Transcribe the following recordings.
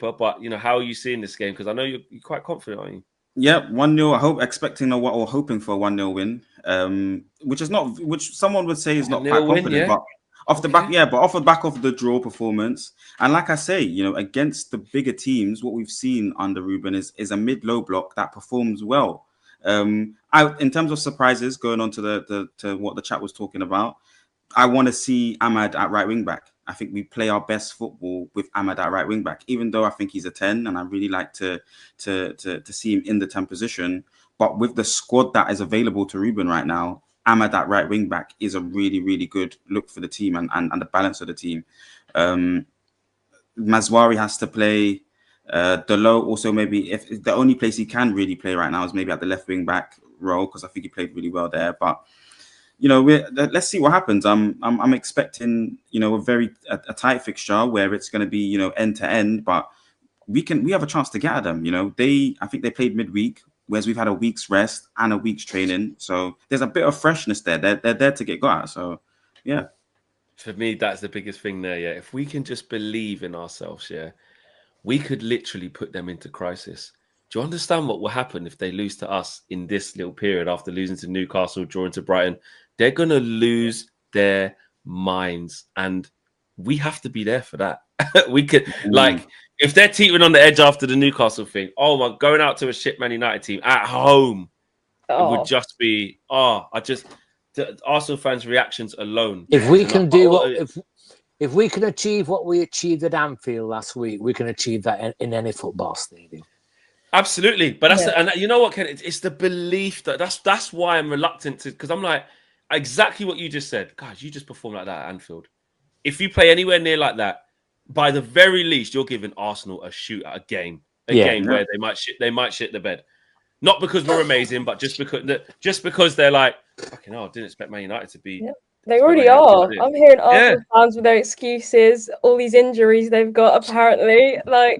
but how are you seeing this game? Because I know you're quite confident, aren't you? Yeah, 1-0. I hope expecting what or hoping for a 1-0 win. Which someone would say is not quite 1-0 win, confident, yeah. but off the back of the draw performance. And like I say, against the bigger teams, what we've seen under Ruben is a mid-low block that performs well. In terms of surprises, going on to to what the chat was talking about, I want to see Ahmad at right wing back. I think we play our best football with Ahmad at right wing back, even though I think he's a 10 and I really like to see him in the 10 position. But with the squad that is available to Ruben right now, Ahmad at right wing back is a really, really good look for the team and the balance of the team. Mazwari has to play. Delo also maybe if the only place he can really play right now is maybe at the left wing back role because I think he played really well there. But let's see what happens. I'm expecting a tight fixture where it's going to be end to end, but we have a chance to get at them. I think they played midweek, whereas we've had a week's rest and a week's training, so there's a bit of freshness there. They're there to get got at. So yeah, for me that's the biggest thing there. Yeah, if we can just believe in ourselves, we could literally put them into crisis. Do you understand what will happen if they lose to us in this little period after losing to Newcastle, drawing to Brighton? They're going to lose their minds, and we have to be there for that. We could, if they're teetering on the edge after the Newcastle thing, going out to a shit Man United team at home, it would just be, the Arsenal fans' reactions alone. If we can if we can achieve what we achieved at Anfield last week, we can achieve that in any football stadium. Absolutely, but and you know what, Ken? It's the belief that's why I'm reluctant to, because I'm like exactly what you just said, guys. You just perform like that at Anfield. If you play anywhere near like that, by the very least, you're giving Arsenal a shoot at a game where they might shit the bed. Not because we're amazing, but just because they're like, fucking hell, I didn't expect Man United to be. Yeah. They already are. I'm hearing Arsenal fans with their excuses, all these injuries they've got apparently. Like,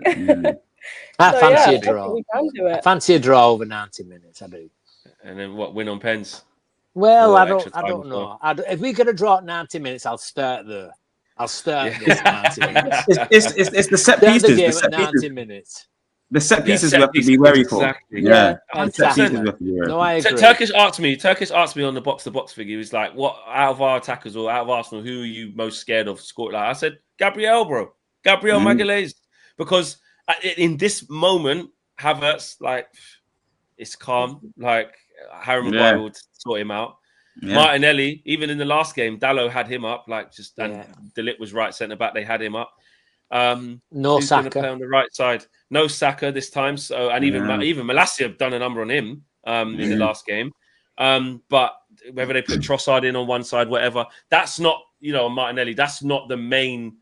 I fancy a draw. We can do it. I fancy a draw over 90 minutes. I do. And then what? Win on pens? Well, I don't know. If we get a draw at 90 minutes, I'll start there. This 90 minutes. It's the set pieces. The game at 90 minutes. The set pieces we have to be wary for. Exactly. Yeah. Exactly. No, I agree. Turkish asked me on the box-to-box figure. He was like, what, out of our attackers or out of Arsenal, who are you most scared of scoring? Like, I said, Gabriel, bro. Gabriel Magalhaes. Because in this moment, Havertz, like, it's calm. Like, Harry Maguire would sort him out. Yeah. Martinelli, even in the last game, Dalot had him up. Like, and De Ligt was right centre-back. They had him up. No who's Saka play on the right side. No Saka this time. So even Malacia have done a number on him in the last game. But whether they put Trossard in on one side, whatever, that's not Martinelli. That's not the main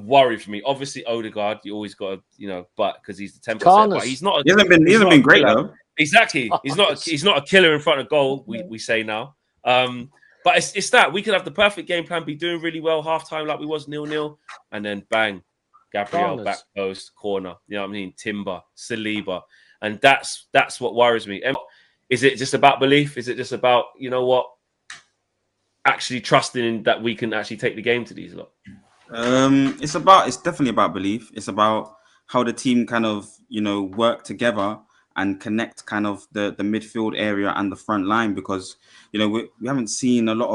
worry for me. Obviously Odegaard, you always got to but because he's the 10%. But he's not. He hasn't been great though. Exactly. He's not a killer in front of goal. We say now. But it's that we could have the perfect game plan, be doing really well halftime like we was 0-0, and then bang, Gabriel back post corner. You know what I mean? Timber, Saliba, and that's what worries me. And is it just about belief? Is it just about actually trusting that we can actually take the game to these lot? It's definitely about belief. It's about how the team kind of work together and connect kind of the midfield area and the front line, because we haven't seen a lot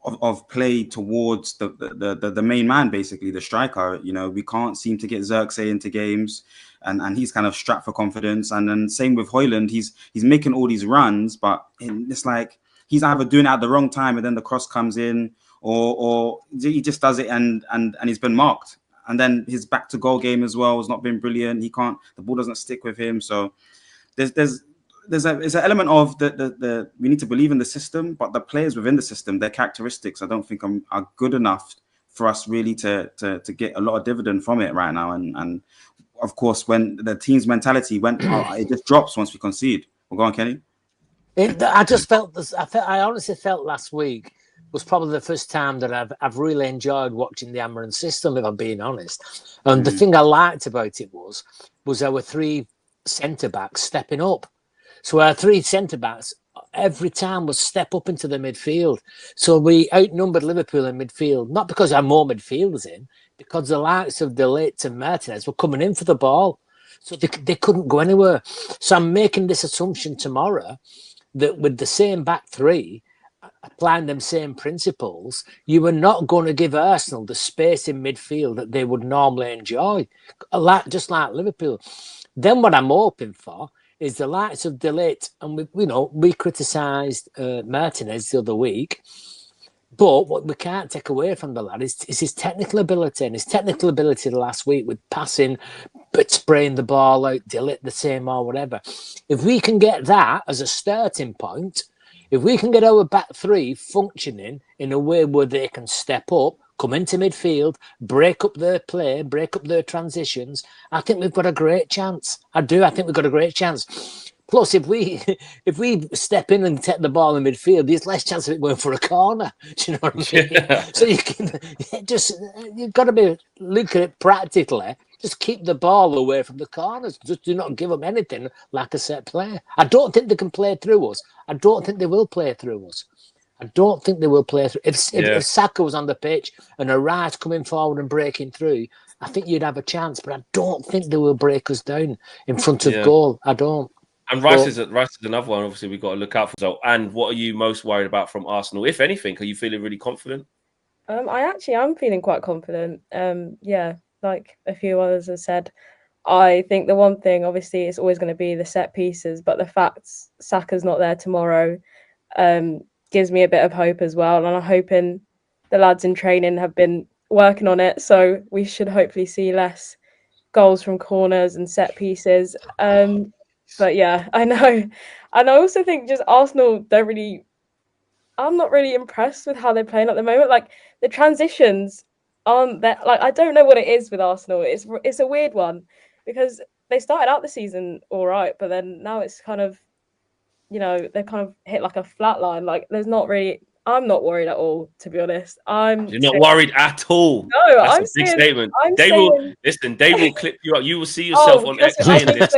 of play towards the main man, basically the striker. We can't seem to get Xerxes into games, and he's kind of strapped for confidence. And then same with Højlund, he's making all these runs, but it's like he's either doing it at the wrong time and then the cross comes in, or he just does it and he's been marked. And then his back to goal game as well has not been brilliant. The ball doesn't stick with him. So there's an element of the we need to believe in the system, but the players within the system, their characteristics, I don't think are good enough for us really to get a lot of dividend from it right now. And of course, when the team's mentality it just drops once we concede. Well, go on, Kenny. I just felt this. I honestly felt last week was probably the first time that I've really enjoyed watching the Amaran system, if I'm being honest. And the thing I liked about it was our three centre-backs stepping up. So our three centre-backs every time was step up into the midfield. So we outnumbered Liverpool in midfield, not because I had more midfielders in, because the likes of De Ligt and Martinez were coming in for the ball. So they couldn't go anywhere. So I'm making this assumption tomorrow that with the same back three, applying them same principles, you were not going to give Arsenal the space in midfield that they would normally enjoy, just like Liverpool. Then what I'm hoping for is the likes of De Ligt, and we criticised Martinez the other week, but what we can't take away from the lad is his technical ability, and his technical ability last week with passing, but spraying the ball out, De Ligt the same or whatever. If we can get that as a starting point, if we can get our back three functioning in a way where they can step up, come into midfield, break up their play, break up their transitions, I think we've got a great chance. I do. I think we've got a great chance. Plus, if we step in and take the ball in midfield, there's less chance of it going for a corner. Do you know what I mean? Yeah. So you've got to be looking at it practically. Just keep the ball away from the corners. Just do not give them anything like a set play. I don't think they can play through us. I don't think they will play through us. I don't think they will play through. If Saka was on the pitch and a Rice coming forward and breaking through, I think you'd have a chance. But I don't think they will break us down in front of goal. I don't. And Rice is another one. Obviously, we've got to look out for. So, and what are you most worried about from Arsenal, if anything? Are you feeling really confident? I actually am feeling quite confident. Yeah, like a few others have said, I think the one thing, obviously, is always going to be the set pieces. But the fact Saka's not there tomorrow gives me a bit of hope as well. And I'm hoping the lads in training have been working on it. So we should hopefully see less goals from corners and set pieces. But yeah, I know. And I also think just Arsenal I'm not really impressed with how they're playing at the moment. Like the transitions aren't that, like, I don't know what it is with Arsenal. It's a weird one because they started out the season all right, but then now it's kind of, they've kind of hit like a flat line. Like there's not really, I'm not worried at all, to be honest. You're not worried at all. No, that's I'm a big saying, statement. I'm They saying, will listen. They will clip you up. You will see yourself on X saying this.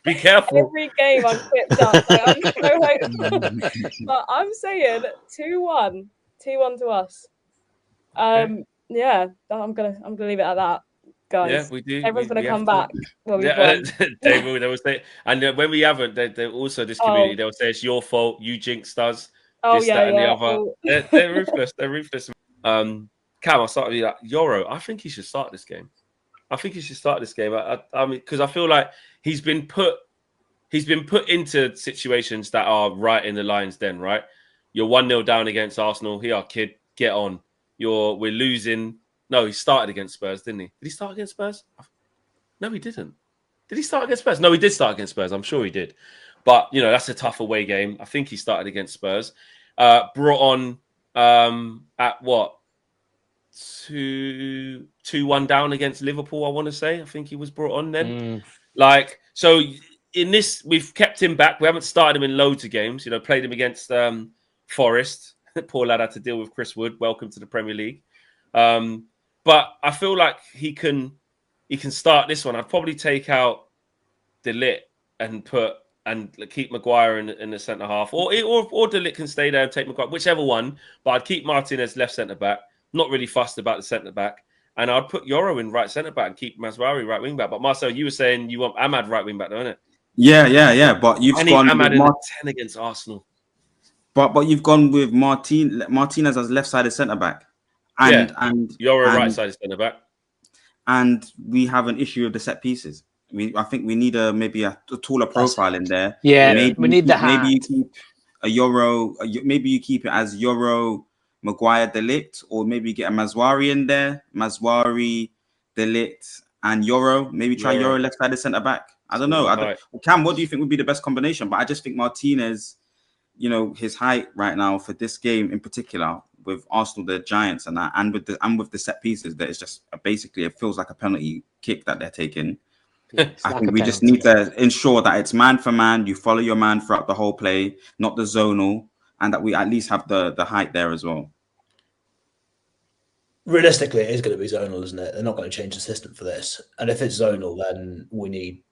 Be careful. Every game I'm clipped up. But I'm saying 2-1 to us. Yeah, I'm gonna leave it at that, guys. Yeah, we do. Everyone's gonna come back. They will say, and when we haven't, they also this community. They'll say it's your fault. You jinxed us. This, that, and the other. They're ruthless. They're ruthless. Cam, I'll start with you. Like, Yoro, I think he should start this game. I mean, because I feel like he's been put into situations that are right in the lion's den. Right, you're 1-0 down against Arsenal. Here, kid, get on. We're losing. No, he started against Spurs, didn't he? Did he start against Spurs? No, he didn't. Did he start against Spurs? No, he did start against Spurs. I'm sure he did. But, that's a tough away game. I think he started against Spurs. Brought on at what? 2-1 down against Liverpool, I want to say. I think he was brought on then. So in this, we've kept him back. We haven't started him in loads of games. Played him against Forest. Poor lad had to deal with Chris Wood. Welcome to the Premier League. But I feel like he can start this one. I'd probably take out De Ligt and keep Maguire in the centre half, or De Ligt can stay there and take Maguire, whichever one. But I'd keep Martinez left centre back. Not really fussed about the centre back, and I'd put Yoro in right centre back and keep Mazraoui right wing back. But Marcel, you were saying you want Ahmad right wing back, don't it? Yeah. But you've gone Ahmad in 10 against Arsenal. But you've gone with Martinez as left-sided centre back, and Yoro right-sided centre back, and we have an issue with the set pieces. I think we need maybe a taller profile in there. Yeah, we need the height. Maybe you keep a Yoro. Maybe you keep it as Yoro, Maguire, De Ligt, or maybe you get a Mazraoui in there. Mazraoui, De Ligt, and Yoro. Maybe try Yoro left-sided centre back. I don't know. Cam, what do you think would be the best combination? But I just think Martinez, his height right now for this game in particular with Arsenal, the Giants, and with the set pieces, that it's just basically it feels like a penalty kick that they're taking. I think we just need to ensure that it's man for man. You follow your man throughout the whole play, not the zonal, and that we at least have the height there as well. Realistically, it is going to be zonal, isn't it? They're not going to change the system for this. And if it's zonal, then we need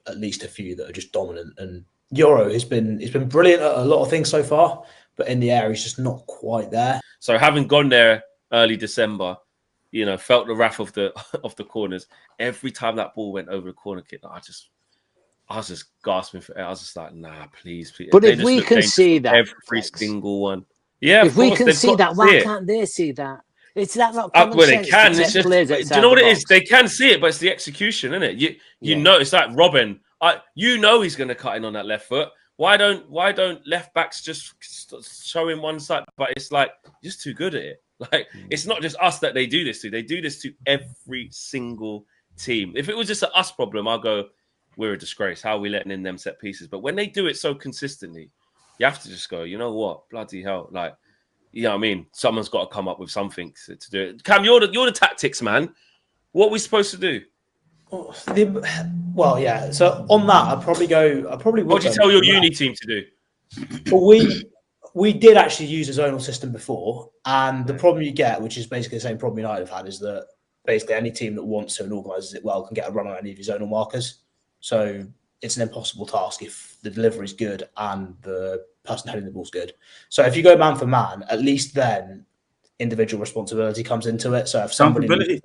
at least a few that are just dominant and Euro, he's been brilliant at a lot of things so far, but in the air, he's just not quite there. So having gone there early December, you know, felt the wrath of the of the corners. Every time that ball went over the corner kick, I was just gasping for air. I was just like, nah, please. But They if just we look can dangerous see from that, every Flex, single one. Yeah, if of we course, can they've see got that, to why see it. can't they see that? It's that not common Well, they sense can. to It's take just, players do you outside know what the it is? box. They can see it, but it's the execution, isn't it? You Yeah. know, it's like Robin. You know he's going to cut in on that left foot. Why don't left backs just show him one side? But it's like you're just too good at it. Like it's not just us that they do this to. They do this to every single team. If it was just an us problem, I'll go, we're a disgrace. How are we letting in them set pieces? But when they do it so consistently, you have to just go, you know what? Bloody hell. Like, you know what I mean? Someone's got to come up with something to do it. Cam, you're the tactics man. What are we supposed to do? Well, yeah. So on that, I probably would. What do you go tell your with that. uni team to do? But we did actually use a zonal system before, and the problem you get, which is basically the same problem United have had, is that basically any team that wants to and organises it well can get a run on any of your zonal markers. So it's an impossible task if the delivery is good and the person heading the ball is good. So if you go man for man, at least then individual responsibility comes into it. So if somebody Accountability.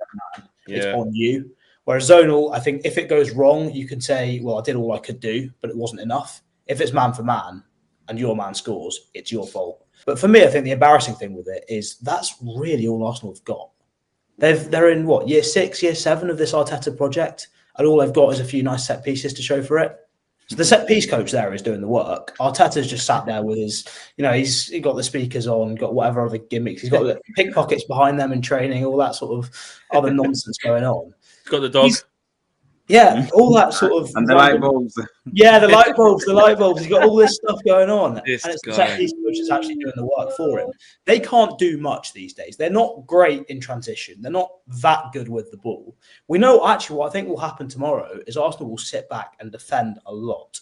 it's on you. Whereas zonal, I think if it goes wrong, you can say, well, I did all I could do, but it wasn't enough. If it's man for man and your man scores, it's your fault. But for me, I think the embarrassing thing with it is that's really all Arsenal have got. They're in what, year 6, year 7 of this Arteta project, and all they've got is a few nice set pieces to show for it. So the set piece coach there is doing the work. Arteta's just sat there with his, he's got the speakers on, got whatever other gimmicks. He's got the pickpockets behind them in training, all that sort of other nonsense going on. He's got the dog. All that sort of And the light bulbs. Yeah, the light bulbs. He's got all this stuff going on. This and it's the guy. set piece coach that's actually doing the work for him. They can't do much these days. They're not great in transition. They're not that good with the ball. We know actually what I think will happen tomorrow is Arsenal will sit back and defend a lot.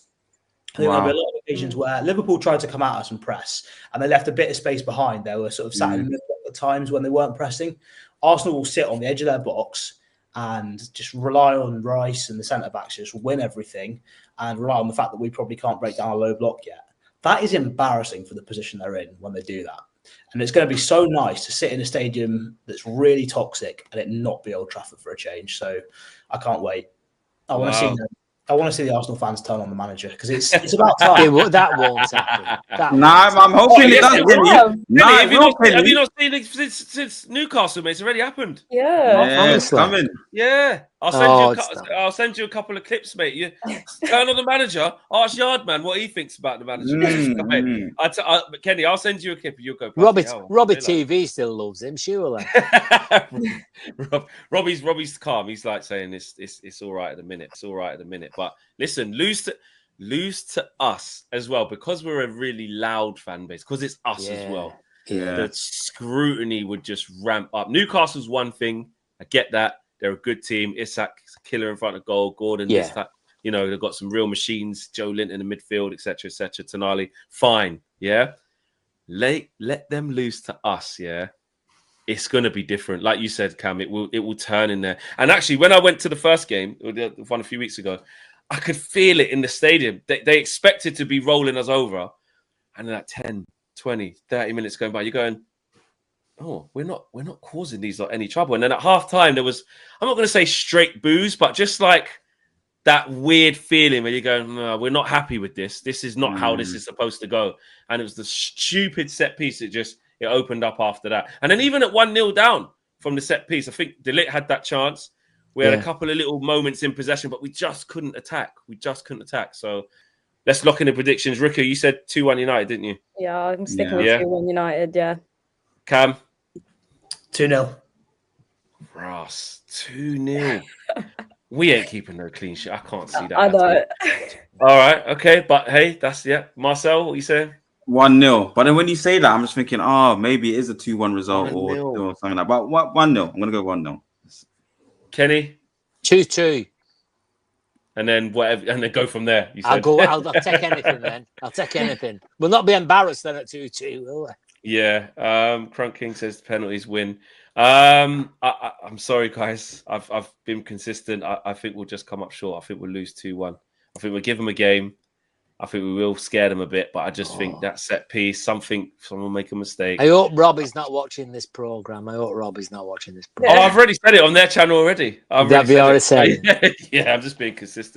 I think there'll be a lot of occasions where Liverpool tried to come at us and press, and they left a bit of space behind. They were sort of sat in the middle at the times when they weren't pressing. Arsenal will sit on the edge of their box and just rely on Rice and the centre-backs to just win everything and rely on the fact that we probably can't break down a low block yet. That is embarrassing for the position they're in when they do that. And it's going to be so nice to sit in a stadium that's really toxic and it not be Old Trafford for a change. So I can't wait. I want to see the Arsenal fans turn on the manager because it's about time. That won't happen. I'm hoping it does. Have you not seen it since Newcastle, mate? It's already happened. Yeah. It's coming. Yeah, I'll send you a couple of clips, mate. You turn on the manager. Ask Yardman what he thinks about the manager. But Kenny, I'll send you a clip. You'll go. Robbie TV still loves him, surely. Robbie's calm. He's like saying it's all right at the minute. It's all right at the minute. But listen, lose to us as well because we're a really loud fan base. Because it's us as well. Yeah. The scrutiny would just ramp up. Newcastle's one thing. I get that. They're a good team. Isak's a killer in front of goal. Gordon, they've got some real machines. Joe Linton in the midfield, etc., etc. Tonali, fine. Yeah. Let them lose to us. Yeah. It's going to be different. Like you said, Cam, it will turn in there. And actually, when I went to the first game, the one a few weeks ago, I could feel it in the stadium. They expected to be rolling us over. And then at 10, 20, 30 minutes going by, you're going, oh, we're not causing these lot any trouble. And then at half time, there was, I'm not going to say straight boos, but just like that weird feeling where you're going, no, we're not happy with this. This is not how this is supposed to go. And it was the stupid set piece that just, it opened up after that. And then even at 1-0 down from the set piece, I think De Ligt had that chance. We had a couple of little moments in possession, but we just couldn't attack. So let's lock in the predictions. Ricky, you said 2-1 United, didn't you? Yeah, I'm sticking with 2-1 United, yeah. Cam? 2-0. Ross, 2-0. We ain't keeping no clean sheet. I can't see that. I know. All right, okay. But hey, Marcel, what are you saying? 1-0. But then when you say that, I'm just thinking, maybe it is a 2-1 result or something like that. But 1-0. I'm going to go 1-0. Kenny? 2-2. And then whatever, and then go from there. You said. I'll take anything then. I'll take anything. We'll not be embarrassed then at 2-2, will we? Yeah. Crunk King says penalties win. I'm sorry, guys. I've been consistent. I think we'll just come up short. I think we'll lose 2-1. I think we'll give them a game. I think we will scare them a bit, but I just think that set piece, someone will make a mistake. I hope Robbie's not watching this program. Oh, I've already said it on their channel already. Have you already said it? Yeah, I'm just being consistent.